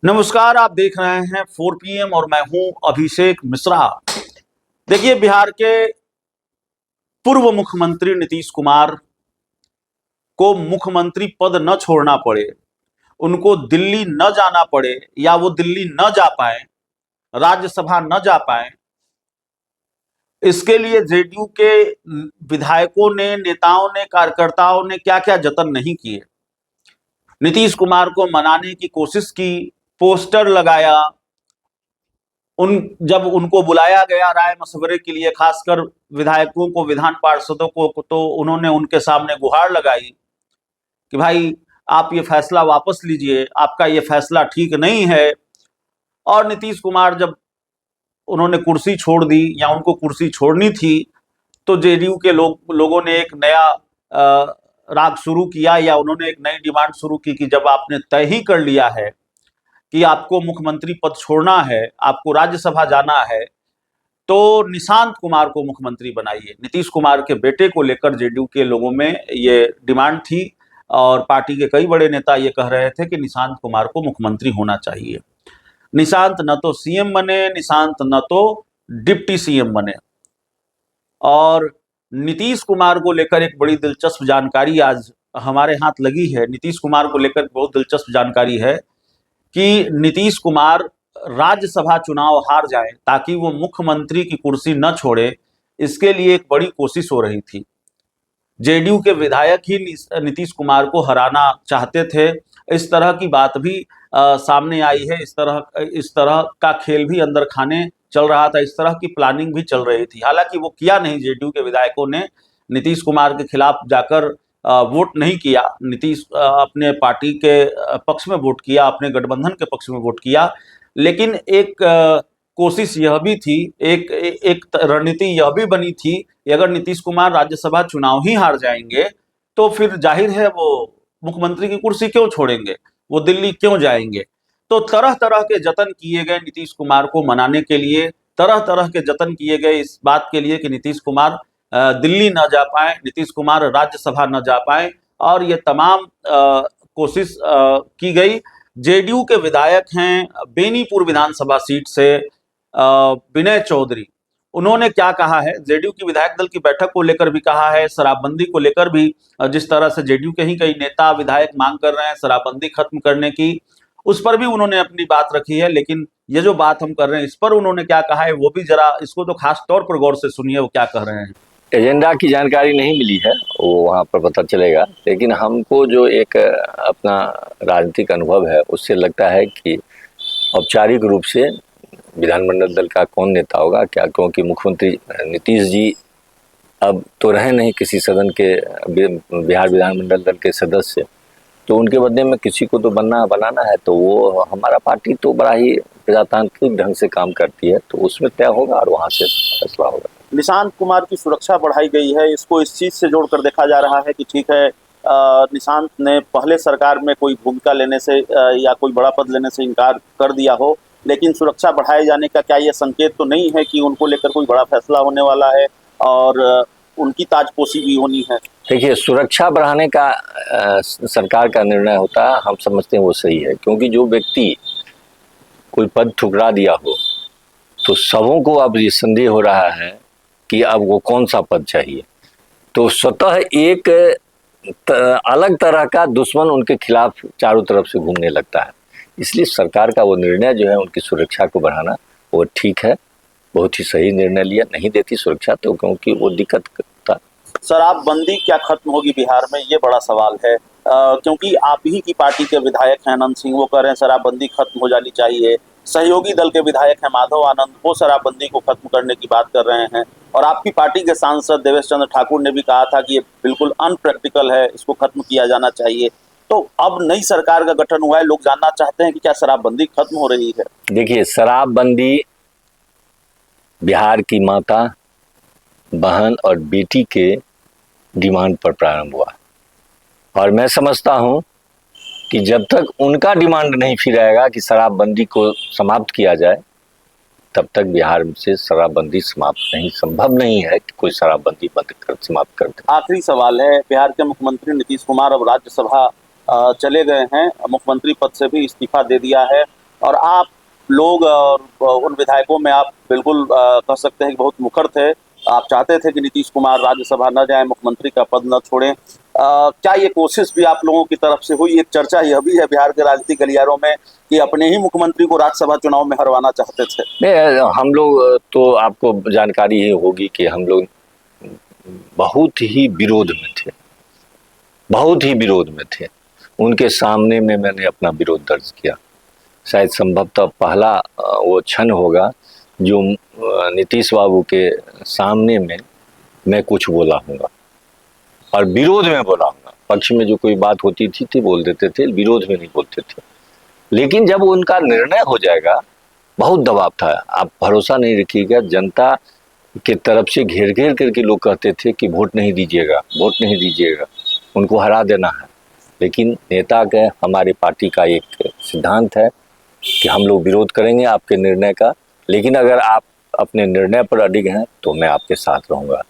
नमस्कार, आप देख रहे हैं 4 PM और मैं हूं अभिषेक मिश्रा। देखिए, बिहार के पूर्व मुख्यमंत्री नीतीश कुमार को मुख्यमंत्री पद न छोड़ना पड़े, उनको दिल्ली न जाना पड़े या वो दिल्ली न जा पाए, राज्यसभा न जा पाए, इसके लिए जेडीयू के विधायकों ने, नेताओं ने, कार्यकर्ताओं ने क्या क्या जतन नहीं किए। नीतीश कुमार को मनाने की कोशिश की, पोस्टर लगाया, जब उनको बुलाया गया राय मशवरे के लिए, खासकर विधायकों को, विधान पार्षदों को, तो उन्होंने उनके सामने गुहार लगाई कि भाई आप ये फैसला वापस लीजिए, आपका ये फैसला ठीक नहीं है। और नीतीश कुमार जब उन्होंने कुर्सी छोड़ दी या उनको कुर्सी छोड़नी थी, तो जेडीयू के लोगों ने एक नया राग शुरू किया, या उन्होंने एक नई डिमांड शुरू की कि जब आपने तय ही कर लिया है कि आपको मुख्यमंत्री पद छोड़ना है, आपको राज्यसभा जाना है, तो निशांत कुमार को मुख्यमंत्री बनाइए। नीतीश कुमार के बेटे को लेकर जेडीयू के लोगों में ये डिमांड थी और पार्टी के कई बड़े नेता ये कह रहे थे कि निशांत कुमार को मुख्यमंत्री होना चाहिए। निशांत न तो सीएम बने, निशांत न तो डिप्टी सीएम बने। और नीतीश कुमार को लेकर एक बड़ी दिलचस्प जानकारी आज हमारे हाथ लगी है। नीतीश कुमार को लेकर बहुत दिलचस्प जानकारी है कि नीतीश कुमार राज्यसभा चुनाव हार जाए ताकि वो मुख्यमंत्री की कुर्सी न छोड़े, इसके लिए एक बड़ी कोशिश हो रही थी। जेडीयू के विधायक ही नीतीश कुमार को हराना चाहते थे। इस तरह की बात भी सामने आई है। इस तरह का खेल भी अंदर खाने चल रहा था, इस तरह की प्लानिंग भी चल रही थी। हालांकि वो किया नहीं, जेडीयू के विधायकों ने नीतीश कुमार के खिलाफ जाकर वोट नहीं किया। नीतीश अपने पार्टी के पक्ष में वोट किया, अपने गठबंधन के पक्ष में वोट किया। लेकिन एक कोशिश यह भी थी, एक रणनीति यह भी बनी थी कि अगर नीतीश कुमार राज्यसभा चुनाव ही हार जाएंगे तो फिर जाहिर है वो मुख्यमंत्री की कुर्सी क्यों छोड़ेंगे, वो दिल्ली क्यों जाएंगे। तो तरह तरह के जतन किए गए नीतीश कुमार को मनाने के लिए, तरह तरह के जतन किए गए इस बात के लिए कि नीतीश कुमार दिल्ली न जा पाए, नीतीश कुमार राज्यसभा न जा पाए। और ये तमाम कोशिश की गई। जेडीयू के विधायक हैं बेनीपुर विधानसभा सीट से विनय चौधरी, उन्होंने क्या कहा है, जेडीयू की विधायक दल की बैठक को लेकर भी कहा है, शराबबंदी को लेकर भी, जिस तरह से जेडीयू के ही कई नेता विधायक मांग कर रहे हैं शराबबंदी खत्म करने की, उस पर भी उन्होंने अपनी बात रखी है। लेकिन ये जो बात हम कर रहे हैं इस पर उन्होंने क्या कहा है वो भी जरा इसको तो खास तौर पर गौर से सुनिए, वो क्या कह रहे हैं। एजेंडा की जानकारी नहीं मिली है, वो वहाँ पर पता चलेगा। लेकिन हमको जो एक अपना राजनीतिक अनुभव है उससे लगता है कि औपचारिक रूप से विधानमंडल दल का कौन नेता होगा क्या, क्योंकि मुख्यमंत्री नीतीश जी अब तो रहे नहीं किसी सदन के, बिहार विधानमंडल दल के सदस्य, तो उनके बदले में किसी को तो बनाना है। तो वो हमारा पार्टी तो बड़ा ही प्रजातांत्रिक ढंग से काम करती है, तो उसमें तय होगा और वहाँ से फैसला होगा। निशांत कुमार की सुरक्षा बढ़ाई गई है, इसको इस चीज से जोड़कर देखा जा रहा है कि ठीक है, निशांत ने पहले सरकार में कोई भूमिका लेने से या कोई बड़ा पद लेने से इनकार कर दिया हो, लेकिन सुरक्षा बढ़ाए जाने का क्या यह संकेत तो नहीं है कि उनको लेकर कोई बड़ा फैसला होने वाला है और उनकी ताजपोशी भी होनी है। देखिए, सुरक्षा बढ़ाने का सरकार का निर्णय होता है, हम समझते हैं वो सही है, क्योंकि जो व्यक्ति कोई पद ठुकरा दिया हो तो सबों को अब ये संदेह हो रहा है कि अब वो कौन सा पद चाहिए। तो स्वतः एक अलग तरह का दुश्मन उनके खिलाफ चारों तरफ से घूमने लगता है। इसलिए सरकार का वो निर्णय जो है उनकी सुरक्षा को बढ़ाना, वो ठीक है, बहुत ही सही निर्णय लिया। नहीं देती सुरक्षा तो क्योंकि वो दिक्कत था। शराबबंदी क्या खत्म होगी बिहार में, ये बड़ा सवाल है। क्योंकि आप ही की पार्टी के विधायक हैं अनंत सिंह, वो कह रहे हैं शराबबंदी खत्म हो जानी चाहिए। सहयोगी दल के विधायक हैं माधव आनंद, वो शराबबंदी को खत्म करने की बात कर रहे हैं। और आपकी पार्टी के सांसद देवेश चंद्र ठाकुर ने भी कहा था कि ये बिल्कुल अनप्रैक्टिकल है, इसको खत्म किया जाना चाहिए। तो अब नई सरकार का गठन हुआ है, लोग जानना चाहते हैं कि क्या शराबबंदी खत्म हो रही है। देखिए, शराबबंदी बिहार की माता, बहन और बेटी के डिमांड पर प्रारंभ हुआ, और मैं समझता हूं कि जब तक उनका डिमांड नहीं फिर आएगा कि शराबबंदी को समाप्त किया जाए, तब तक बिहार से शराबबंदी समाप्त नहीं, संभव नहीं है कि कोई शराबबंदी बंद कर समाप्त कर दे। आखिरी सवाल है, बिहार के मुख्यमंत्री नीतीश कुमार अब राज्यसभा चले गए हैं, मुख्यमंत्री पद से भी इस्तीफा दे दिया है और आप लोग और उन विधायकों में आप बिल्कुल कह सकते हैं कि बहुत मुखर थे। आप चाहते थे कि नीतीश कुमार राज्यसभा न जाए, मुख्यमंत्री का पद न छोड़ें। क्या ये कोशिश भी आप लोगों की तरफ से हुई? एक चर्चा यह भी है बिहार के राजनीतिक गलियारों में कि अपने ही मुख्यमंत्री को राज्यसभा चुनाव में हरवाना चाहते थे। नहीं, हम लोग तो आपको जानकारी ही होगी कि हम लोग बहुत ही विरोध में थे, बहुत ही विरोध में थे। उनके सामने में मैंने अपना विरोध दर्ज किया। शायद संभवतः पहला वो क्षण होगा जो नीतीश बाबू के सामने में मैं कुछ बोला हूँगा और विरोध में बोला हूँगा। पक्ष में जो कोई बात होती थी बोल देते थे, विरोध में नहीं बोलते थे। लेकिन जब उनका निर्णय हो जाएगा, बहुत दबाव था। आप भरोसा नहीं रखिएगा, जनता के तरफ से घेर घेर करके लोग कहते थे कि वोट नहीं दीजिएगा, वोट नहीं दीजिएगा, उनको हरा देना है। लेकिन नेता के, हमारे पार्टी का एक सिद्धांत है कि हम लोग विरोध करेंगे आपके निर्णय का, लेकिन अगर आप अपने निर्णय पर अडिग हैं तो मैं आपके साथ रहूँगा।